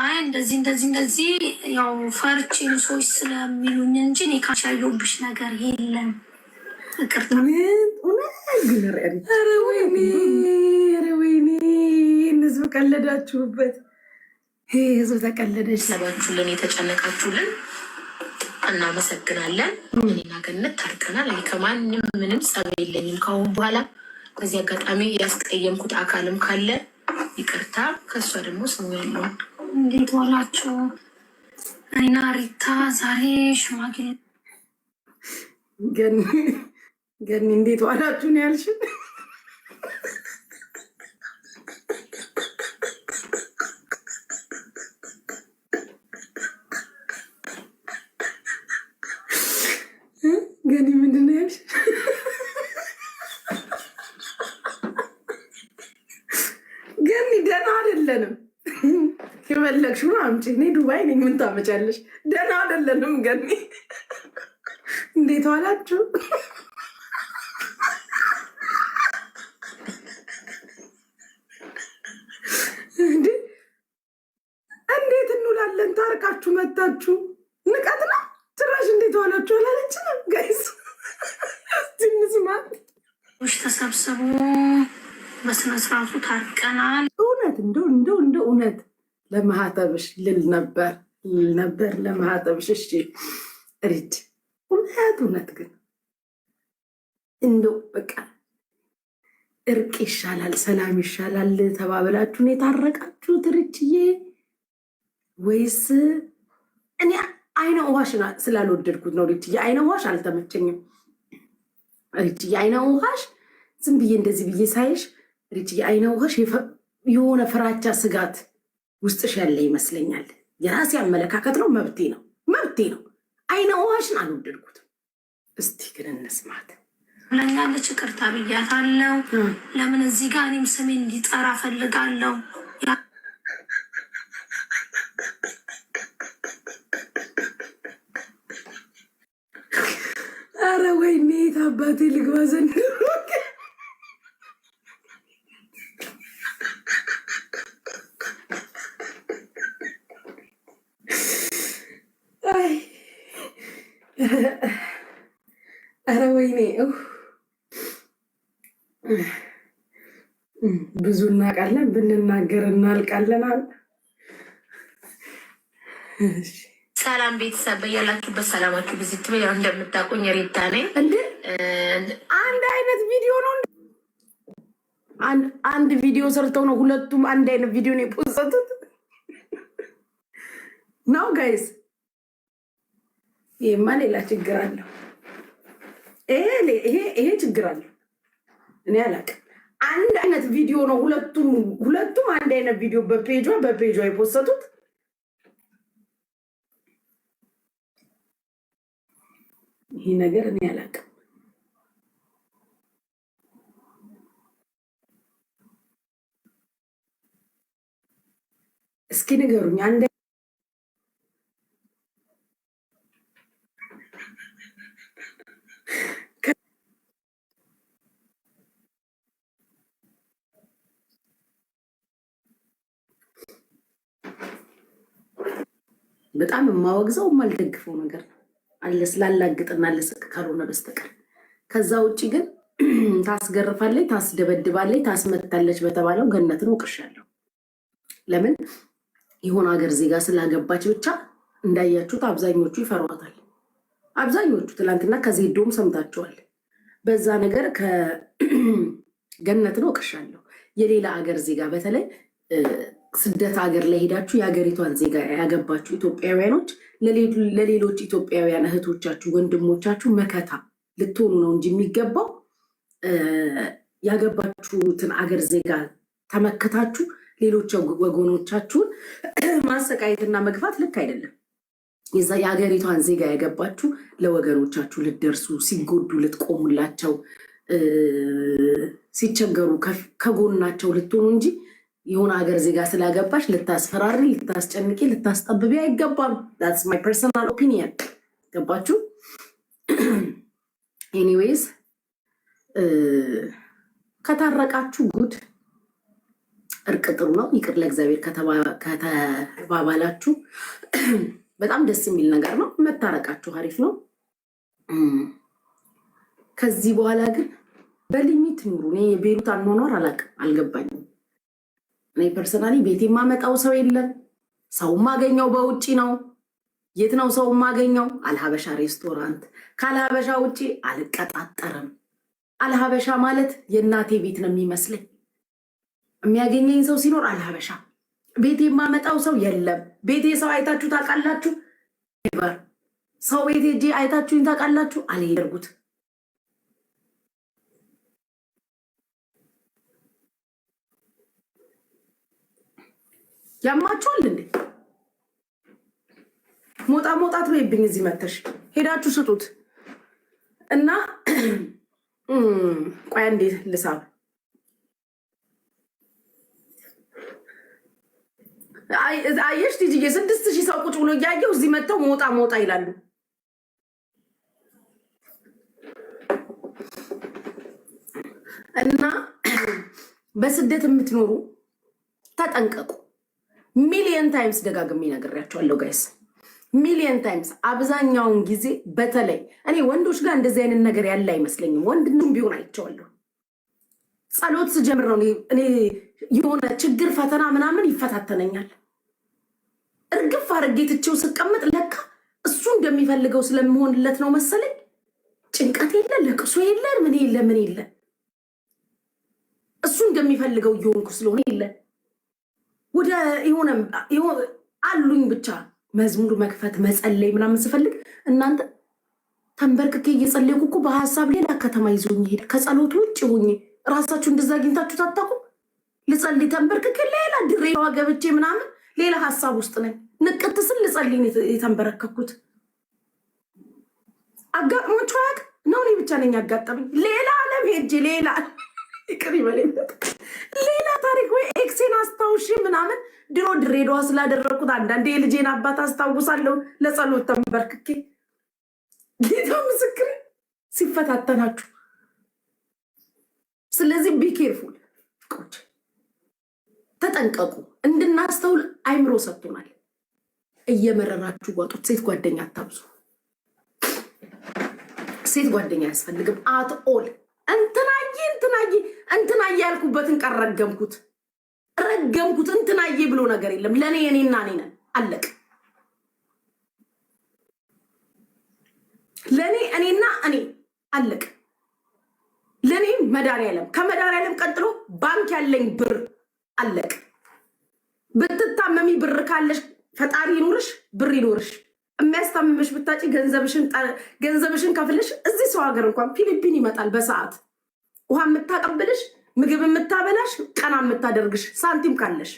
አይ እንደዚህ ያው ፈርቼ ሰዎች ስለሚሉኝ እንጂ እኔ ካንቺ ያየሁብሽ ነገር የለም። ይቅርታ። ኧረ ወይኔ ህዝብ ቀለዳችሁበት። ህዝብ ተቀለደች። ሰባችሁልን፣ የተጨነቃችሁልን እናመሰግናለን። እኔና ገነት ታርቀናል። እኔ ከማንም ምንም ጸብ የለኝም ከአሁን በኋላ። በዚህ አጋጣሚ ያስቀየምኩት አካልም ካለ ይቅርታ። ከእሷ ደግሞ ስሙ ያለውን እንዴት ዋላችሁ? እኔና ሪታ ዛሬ ሽማግሌ ገኒ እንዴት ዋላችሁ ነው ያልሽን? ገኒ ምንድን ነው ያልሽን? ገኒ ደህና አይደለንም። የፈለግሽውን አምጪ። እኔ ዱባይ ነኝ። ምን ታመጫለሽ? ደህና አይደለንም። ገኒ እንዴት ዋላችሁ? እንዴት እንውላለን? ታርቃችሁ መታችሁ ንቀት ነው ጭራሽ። እንዴት ዋላችሁ አላለችንም? ጋይስ ትንስማት ተሰብስቡ በስነስርዓቱ ታርቀናል። እውነት እንደው እውነት ለማህተብሽ ልል ነበር ለማህተብሽ። እሺ ሪድ እውነት ግን እንደው በቃ እርቅ ይሻላል ሰላም ይሻላል ተባብላችሁን የታረቃችሁት ሪችዬ? ወይስ እኔ አይነ ውሃሽ ስላልወደድኩት ነው ሪችዬ? አይነ ውሃሽ አልተመቸኝም ሪችዬ። አይነ ውሃሽ ዝም ብዬ እንደዚህ ብዬ ሳይሽ ሪችዬ፣ አይነ ውሃሽ የሆነ ፍራቻ ስጋት ውስጥሽ ያለ ይመስለኛል። የራሴ አመለካከት ነው፣ መብቴ ነው። አይነ ውሃሽን አልወደድኩትም። እስቲ ግን እንስማት። ለኛለች ይቅርታ ብያታለሁ። ለምን እዚህ ጋር እኔም ስሜ እንዲጠራ ፈልጋለሁ። አረ ወይኔ አባቴ ልግባ ዘንድ አረ ወይኔ ብዙ እናውቃለን፣ ብንናገር እናልቃለን። ሰላም ቤተሰብ፣ በያላችሁበት ሰላማችሁ ብዙ ትበያ። እንደምታውቁኝ ሪታ ነኝ። አንድ አይነት ቪዲዮ ነው፣ አንድ ቪዲዮ ሰርተው ነው ሁለቱም አንድ አይነት ቪዲዮ ነው የፖሰቱት ነው ጋይስ። ይሄማ ሌላ ችግር አለው። ይሄ ችግር አለው። እኔ አላውቅም። አንድ አይነት ቪዲዮ ነው ሁለቱም አንድ አይነት ቪዲዮ በፔጇ የፖሰቱት። ይሄ ነገር እኔ አላውቅም። እስኪ ንገሩኝ። አንድ በጣም የማወግዘው የማልደግፈው ነገር ነው አለ ስላላግጥና ለስቅ ካልሆነ በስተቀር። ከዛ ውጭ ግን ታስገርፋለች፣ ታስደበድባለች፣ ታስመታለች በተባለው ገነትን ወቅሻለሁ። ለምን የሆነ ሀገር ዜጋ ስላገባች ብቻ እንዳያችሁት አብዛኞቹ ይፈሯታል። አብዛኞቹ ትላንትና ከዜዶም ሰምታችኋል። በዛ ነገር ከገነትን ወቅሻለሁ። የሌላ ሀገር ዜጋ በተለይ ስደት ሀገር ላይ ሄዳችሁ የሀገሪቷን ዜጋ ያገባችሁ ኢትዮጵያውያኖች ለሌሎች ኢትዮጵያውያን እህቶቻችሁ ወንድሞቻችሁ መከታ ልትሆኑ ነው እንጂ የሚገባው ያገባችሁትን አገር ዜጋ ተመክታችሁ ሌሎች ወገኖቻችሁን ማሰቃየትና መግፋት ልክ አይደለም። የዛ የሀገሪቷን ዜጋ ያገባችሁ ለወገኖቻችሁ ልትደርሱ፣ ሲጎዱ ልትቆሙላቸው፣ ሲቸገሩ ከጎናቸው ልትሆኑ እንጂ የሆነ ሀገር ዜጋ ስላገባሽ ልታስፈራሪ፣ ልታስጨንቂ፣ ልታስጠብቢ አይገባም። that's my personal opinion። ገባችሁ? ኤኒዌይስ ከታረቃችሁ ጉድ እርቅ ጥሩ ነው። ይቅር ለእግዚአብሔር ከተባባላችሁ በጣም ደስ የሚል ነገር ነው። መታረቃችሁ አሪፍ ነው። ከዚህ በኋላ ግን በሊሚት ኑሩ። እኔ የቤሩት አኗኗር አላውቅም፣ አልገባኝም። እኔ ፐርሰናሊ ቤት የማመጣው ሰው የለም። ሰው ማገኘው በውጭ ነው። የት ነው ሰው ማገኘው? አልሀበሻ ሬስቶራንት። ካልሀበሻ ውጭ አልቀጣጠርም። አልሀበሻ ማለት የእናቴ ቤት ነው የሚመስለኝ። የሚያገኘኝ ሰው ሲኖር አልሀበሻ። ቤት የማመጣው ሰው የለም። ቤቴ ሰው አይታችሁ ታውቃላችሁ? ሰው ቤቴ እጄ አይታችሁኝ ታውቃላችሁ? አልሄድኩት። ያማችኋል እንዴ? ሞጣት በይብኝ። እዚህ መተሽ ሄዳችሁ ስጡት እና ቆያ እንዴ ልሳብ። አየሽ ቲጂዬ 6000 ሰው ቁጭ ብሎ እያየው እዚህ መጥተው ሞጣ ይላሉ። እና በስደት የምትኖሩ ተጠንቀቁ። ሚሊየን ታይምስ ደጋግሜ ነግሬያቸዋለሁ ጋይስ፣ ሚሊየን ታይምስ። አብዛኛውን ጊዜ በተለይ እኔ ወንዶች ጋር እንደዚህ አይነት ነገር ያለ አይመስለኝም። ወንድንም ቢሆን አይቼዋለሁ። ጸሎት ስጀምር ነው እኔ የሆነ ችግር ፈተና ምናምን ይፈታተነኛል። እርግፍ አድርጌ ትቼው ስቀምጥ ለካ እሱ እንደሚፈልገው ስለምሆንለት ነው መሰለኝ። ጭንቀት የለ፣ ለቅሶ የለ፣ ምን የለ እሱ እንደሚፈልገው እየሆንኩ ስለሆነ የለ ወደ የሆነ አሉኝ ብቻ መዝሙር መክፈት መጸለይ ምናምን ስፈልግ እናንተ ተንበርክኬ እየጸለይኩ እኮ በሀሳብ ሌላ ከተማ ይዞኝ ሄድ። ከጸሎቱ ውጭ ሆኜ ራሳችሁ እንደዛ አግኝታችሁ ታታቁ። ልጸልይ ተንበርክኬ ሌላ ድሬዳዋ ገብቼ ምናምን ሌላ ሀሳብ ውስጥ ነኝ። ንቅት ስል ልጸልይ የተንበረከኩት አጋጥሞችሁ አያውቅ ነው? እኔ ብቻ ነኝ ያጋጠመኝ? ሌላ ዓለም ሄጄ ሌላ ይቅር ይበለኝ ሌላ ታሪክ ወይ ኤክሴን አስታውሽ ምናምን ድሮ ድሬዳዋ ስላደረግኩት አንዳንዴ የልጄን አባት አስታውሳለሁ ለጸሎት ተንበርክኬ። ጌታ ምስክር ሲፈታተናችሁ። ስለዚህ ቢኬርፉል ቆጭ ተጠንቀቁ። እንድናስተውል አይምሮ ሰጥቶናል። እየመረራችሁ ዋጡት። ሴት ጓደኛ አታብዙ። ሴት ጓደኛ አያስፈልግም አት ኦል። እንትናዬ ያልኩበትን ቀን ረገምኩት። እንትናዬ ብሎ ነገር የለም። ለእኔ እኔና እኔ ነን። አለቅ። ለእኔ እኔና እኔ አለቅ። ለእኔ መድኃኒዓለም፣ ከመድኃኒዓለም ቀጥሎ ባንክ ያለኝ ብር አለቅ። ብትታመሚ ብር ካለሽ ፈጣሪ ይኑርሽ፣ ብር ይኑርሽ። የሚያስታምምሽ ብታጭ ገንዘብሽን ከፍልሽ እዚህ ሰው ሀገር እንኳን ፊሊፒን ይመጣል በሰዓት ውሃ የምታቀብልሽ ምግብ የምታበላሽ ቀና የምታደርግሽ ሳንቲም ካለሽ